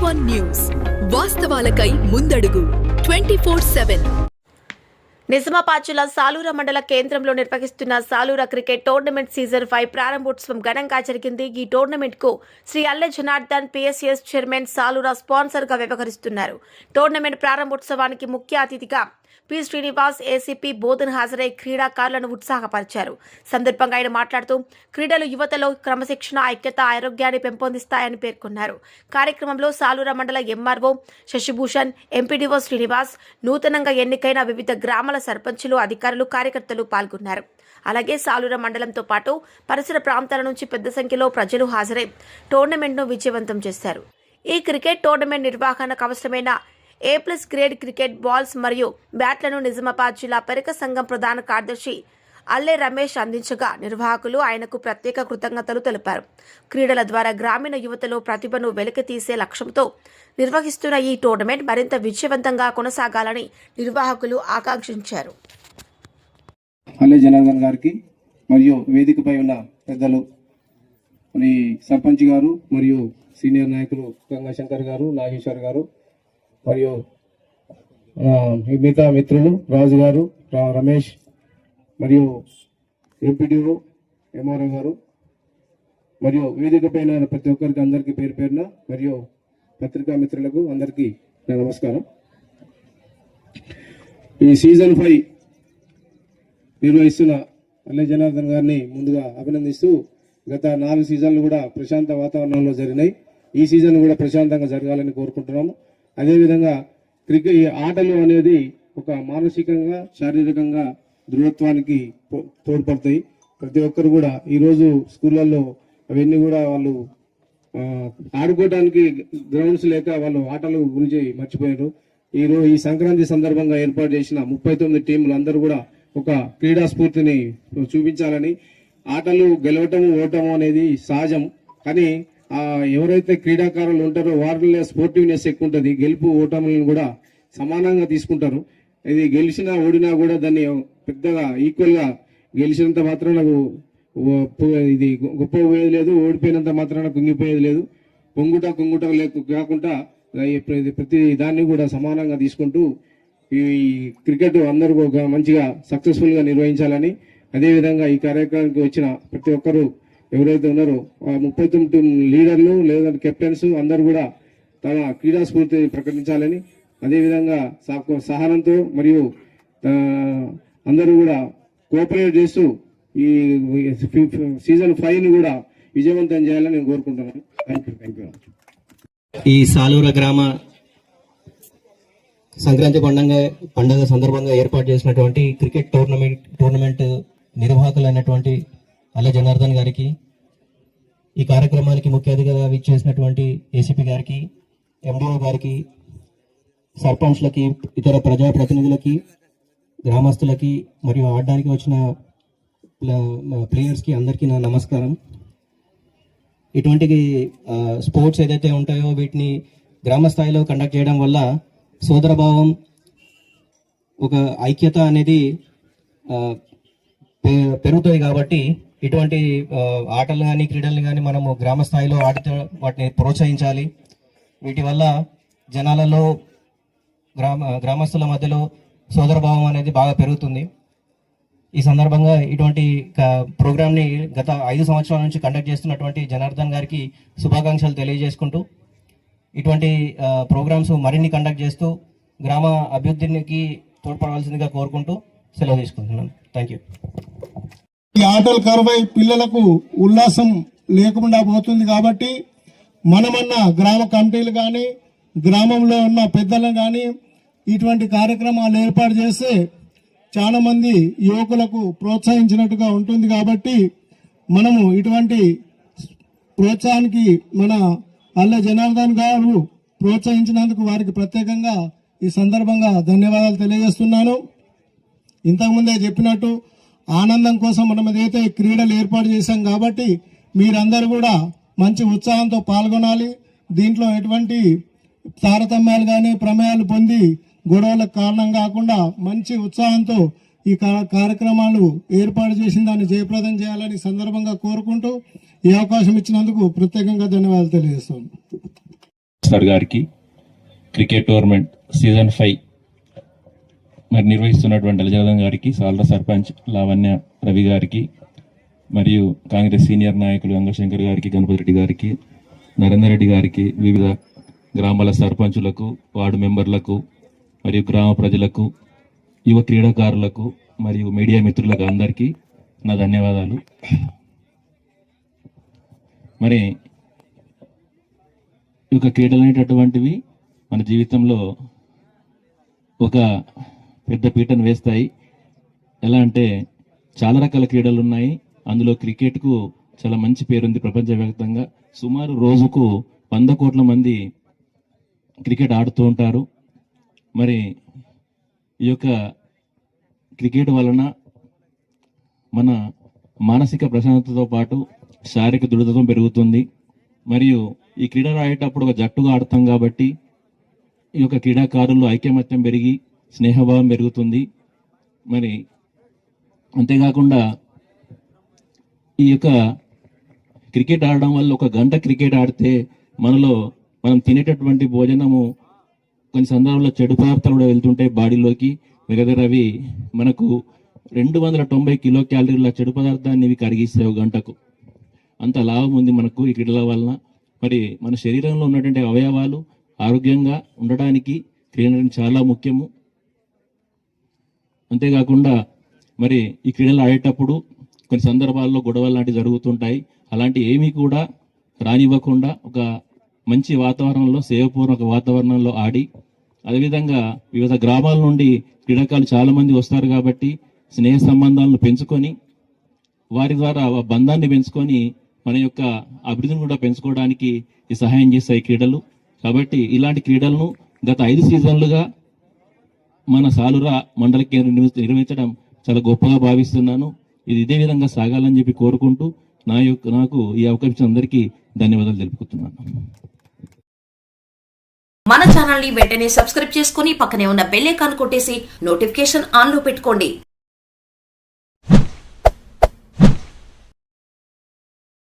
N1 news వాస్తవాలకై ముందడుగు 24/7. నిజామాబాద్ జిల్లా సాలూర మండల కేంద్రంలో నిర్వహిస్తున్న సాలూర క్రికెట్ టోర్నమెంట్ సీజన్ 5 ప్రారంభోత్సవం ఘనంగా జరిగింది. ఈ టోర్నమెంట్ కు Shri Alle Janardhan PSS chairman Salur sponsor గా వ్యవహరిస్తున్నారు. టోర్నమెంట్ ప్రారంభోత్సవానికి ముఖ్య అతిథిగా పి శ్రీనివాస్ ఏసీపీ బోధన్ హాజరై క్రీడాకారులను ఉత్సాహపరిచారు. సందర్భంగా ఆయన మాట్లాడుతూ క్రీడలు యువతలో క్రమశిక్షణ, ఐక్యత, ఆరోగ్యాన్ని పెంపొందిస్తాయని పేర్కొన్నారు. కార్యక్రమంలో సాలూర మండల ఎంఆర్ఓ శశిభూషణ్, ఎంపీడీఓ శ్రీనివాస్, నూతనంగా ఎన్నికైన వివిధ గ్రామాల సర్పంచులు, అధికారులు, కార్యకర్తలు పాల్గొన్నారు. అలాగే సాలూర మండలంతో పాటు పరిసర ప్రాంతాల నుంచి పెద్ద సంఖ్యలో ప్రజలు హాజరై టోర్నమెంట్ను విజయవంతం చేశారు. ఈ క్రికెట్ టోర్నమెంట్ నిర్వహణకు అవసరమైన A+ గ్రేడ్ క్రికెట్ బాల్స్ మరియు బ్యాట్లను నిజామాబాద్ జిల్లా పరిక సంఘం ప్రధాన కార్యదర్శి అల్లె రమేష్ అందించగా నిర్వాహకులు ఆయనకు ప్రత్యేక కృతజ్ఞతలు తెలిపారు. క్రీడల ద్వారా గ్రామీణ యువతలో ప్రతిభను వెలికితీసే లక్ష్యంతో నిర్వహిస్తున్న ఈ టోర్నమెంట్ మరింత విజయవంతంగా కొనసాగాలని నిర్వాహకులు ఆకాంక్షించారు. అల్లె జనార్దన్ గారికి మరియు వేదికపై ఉన్న పెద్దలు మరి సర్పంచ్ గారు మరియు సీనియర్ నాయకులు గంగాశంకర్ గారు, నాగేశ్వర్ గారు మరియు మిగతా మిత్రులు రాజు గారు, రమేష్ మరియు ఎంపీడీఓ ఎంఆర్ఓ గారు మరియు వేదిక పైన ప్రతి ఒక్కరికి అందరికీ పేరు పేరున మరియు పత్రికా మిత్రులకు అందరికీ నమస్కారం. ఈ సీజన్ 5 నిర్వహిస్తున్న అల్లె జనార్దన్ గారిని ముందుగా అభినందిస్తూ గత 4 సీజన్లు కూడా ప్రశాంత వాతావరణంలో జరిగినాయి. ఈ సీజన్ కూడా ప్రశాంతంగా జరగాలని కోరుకుంటున్నాము. అదేవిధంగా క్రికెట్ ఆటలు అనేది ఒక మానసికంగా, శారీరకంగా దృఢత్వానికి తోడ్పడతాయి. ప్రతి ఒక్కరు కూడా ఈరోజు స్కూళ్ళల్లో అవన్నీ కూడా వాళ్ళు ఆడుకోవడానికి గ్రౌండ్స్ లేక వాళ్ళు ఆటల గురించి మర్చిపోయారు. ఈ సంక్రాంతి సందర్భంగా ఏర్పాటు చేసిన 39 టీంలు అందరూ కూడా ఒక క్రీడా స్ఫూర్తిని చూపించాలని, ఆటలు గెలవటము ఓటము అనేది సహజం, కానీ ఎవరైతే క్రీడాకారులు ఉంటారో వారిలో స్పోర్టివ్నెస్ ఎక్కువ ఉంటుంది. గెలుపు ఓటములను కూడా సమానంగా తీసుకుంటారు. ఇది గెలిచినా ఓడినా కూడా దాన్ని పెద్దగా ఈక్వల్గా గెలిచినంత మాత్రాన ఇది గొప్ప పోయేది లేదు, ఓడిపోయినంత మాత్రాన కుంగిపోయేది లేదు. కుంగుట కాకుండా ప్రతి దాన్ని కూడా సమానంగా తీసుకుంటూ ఈ క్రికెట్ అందరూ మంచిగా సక్సెస్ఫుల్గా నిర్వహించాలని, అదేవిధంగా ఈ కార్యక్రమానికి వచ్చిన ప్రతి ఒక్కరూ ఎవరైతే ఉన్నారో 39 లీడర్లు లేదా కెప్టెన్స్ అందరూ కూడా తన క్రీడా స్ఫూర్తిని ప్రకటించాలని, అదేవిధంగా సహనంతో మరియు అందరూ కూడా కోఆపరేట్ చేస్తూ ఈ సీజన్ 5ని కూడా విజయవంతం చేయాలని నేను కోరుకుంటున్నాను. Thank you. ఈ సాలూర గ్రామ సంక్రాంతి పండుగ సందర్భంగా ఏర్పాటు చేసినటువంటి క్రికెట్ టోర్నమెంట్ నిర్వాహకులైనటువంటి అల్లె జనార్దన్ గారికి, ఈ కార్యక్రమానికి ముఖ్య అతిథిగా విచ్చేసినటువంటి ఏసీపీ గారికి, ఎండిఓ గారికి, సర్పంచ్లకి, ఇతర ప్రజాప్రతినిధులకి, గ్రామస్తులకి మరియు ఆడడానికి వచ్చిన ప్లేయర్స్కి అందరికీ నా నమస్కారం. ఇటువంటి స్పోర్ట్స్ ఏదైతే ఉంటాయో వీటిని గ్రామ స్థాయిలో కండక్ట్ చేయడం వల్ల సోదరభావం, ఒక ఐక్యత అనేది పెరుగుతుంది. కాబట్టి ఇటువంటి ఆటలు కానీ క్రీడలు కానీ మనము గ్రామ స్థాయిలో ఆడితే వాటిని ప్రోత్సహించాలి. వీటి వల్ల జనాలలో గ్రామస్తుల మధ్యలో సోదరభావం అనేది బాగా పెరుగుతుంది. ఈ సందర్భంగా ఇటువంటి ప్రోగ్రామ్ని గత 5 సంవత్సరాల నుంచి కండక్ట్ చేస్తున్నటువంటి జనార్దన్ గారికి శుభాకాంక్షలు తెలియజేసుకుంటూ ఇటువంటి ప్రోగ్రామ్స్ మరిన్ని కండక్ట్ చేస్తూ గ్రామ అభివృద్ధికి తోడ్పడవలసిందిగా కోరుకుంటూ సెలవు తీసుకుంటున్నాను. Thank you. ఈ ఆటలు కరువై పిల్లలకు ఉల్లాసం లేకుండా పోతుంది. కాబట్టి మనమన్నా గ్రామ కమిటీలు కానీ, గ్రామంలో ఉన్న పెద్దలను కానీ ఇటువంటి కార్యక్రమాలు ఏర్పాటు చేస్తే చాలా మంది యువకులకు ప్రోత్సహించినట్టుగా ఉంటుంది. కాబట్టి మనము ఇటువంటి ప్రోత్సాహానికి మన అల్లె జనార్దన్ గారు ప్రోత్సహించినందుకు వారికి ప్రత్యేకంగా ఈ సందర్భంగా ధన్యవాదాలు తెలియజేస్తున్నాను. ఇంతకుముందే చెప్పినట్టు ఆనందం కోసం మనం ఏదైతే క్రీడలు ఏర్పాటు చేశాం కాబట్టి మీరందరూ కూడా మంచి ఉత్సాహంతో పాల్గొనాలి. దీంట్లో ఎటువంటి తారతమ్యాలు కానీ ప్రమేయాలు పొంది గొడవలకు కారణం కాకుండా మంచి ఉత్సాహంతో ఈ కార్యక్రమాలు ఏర్పాటు చేసిన దాన్ని జయప్రదం చేయాలని సందర్భంగా కోరుకుంటూ ఈ అవకాశం ఇచ్చినందుకు ప్రత్యేకంగా ధన్యవాదాలు తెలియజేస్తాను. సార్ గారికి, క్రికెట్ టోర్నమెంట్ సీజన్ 5 మరి నిర్వహిస్తున్నటువంటి అలజనార్దన్ గారికి, సాలూరు సర్పంచ్ లావణ్య రవి గారికి, మరియు కాంగ్రెస్ సీనియర్ నాయకులు గంగశంకర్ గారికి, గణపతి రెడ్డి గారికి, నరేందర్ రెడ్డి గారికి, వివిధ గ్రామాల సర్పంచులకు, వార్డు మెంబర్లకు, మరియు గ్రామ ప్రజలకు, యువ క్రీడాకారులకు మరియు మీడియా మిత్రులకు అందరికీ నా ధన్యవాదాలు. మరి ఈ యొక్క క్రీడలు అనేటటువంటివి మన జీవితంలో ఒక పెద్ద పీటను వేస్తాయి. ఎలా అంటే చాలా రకాల క్రీడలు ఉన్నాయి. అందులో క్రికెట్కు చాలా మంచి పేరుంది ప్రపంచవ్యాప్తంగా. సుమారు రోజుకు 100 కోట్ల మంది క్రికెట్ ఆడుతూ ఉంటారు. మరి ఈ యొక్క క్రికెట్ వలన మన మానసిక ప్రశాంతతతో పాటు శారీరక దృఢత్వం పెరుగుతుంది. మరియు ఈ క్రీడలు ఆడేటప్పుడు ఒక జట్టుగా ఆడతాం కాబట్టి ఈ యొక్క క్రీడాకారులు ఐకమత్యం పెరిగి స్నేహభావం పెరుగుతుంది. మరి అంతేకాకుండా ఈ యొక్క క్రికెట్ ఆడడం వల్ల 1 గంట క్రికెట్ ఆడితే మనం తినేటటువంటి భోజనము కొన్ని సందర్భాల్లో చెడు పదార్థాలు కూడా వెళ్తుంటాయి బాడీలోకి. దగ్గర అవి మనకు 290 కిలో క్యాలరీల చెడు పదార్థాన్ని ఇవి కరిగిస్తాయి 1 గంటకు. అంత లాభం ఉంది మనకు ఈ క్రీడల వలన. మరి మన శరీరంలో ఉన్నటువంటి అవయవాలు ఆరోగ్యంగా ఉండడానికి క్రీడ చాలా ముఖ్యము. అంతేకాకుండా మరి ఈ క్రీడలు ఆడేటప్పుడు కొన్ని సందర్భాల్లో గొడవలు లాంటివి జరుగుతుంటాయి. అలాంటి ఏమీ కూడా రానివ్వకుండా ఒక మంచి వాతావరణంలో, సేవపూర్వక వాతావరణంలో ఆడి, అదేవిధంగా వివిధ గ్రామాల నుండి క్రీడాకారులు చాలా మంది వస్తారు కాబట్టి స్నేహ సంబంధాలను పెంచుకొని వారి ద్వారా ఆ బంధాన్ని పెంచుకొని మన యొక్క అభివృద్ధిని కూడా పెంచుకోవడానికి ఈ సహాయం చేస్తాయి క్రీడలు. కాబట్టి ఇలాంటి క్రీడలను గత 5 సీజన్లుగా మన సాలూరు మండల కేంద్రం నిర్వహించడం చాలా గొప్పగా భావిస్తున్నాను. ఇది ఇదే విధంగా సాగాలని చెప్పి కోరుకుంటూ నాకు ఈ అవకాశం అందరికీ ధన్యవాదాలు తెలుపుతున్నాను. మన ఛానల్ ని వెంటనే సబ్స్క్రైబ్ చేసుకుని పక్కనే ఉన్న బెల్ ఐకాన్ కొట్టేసి నోటిఫికేషన్ ఆన్ లో పెట్టుకోండి.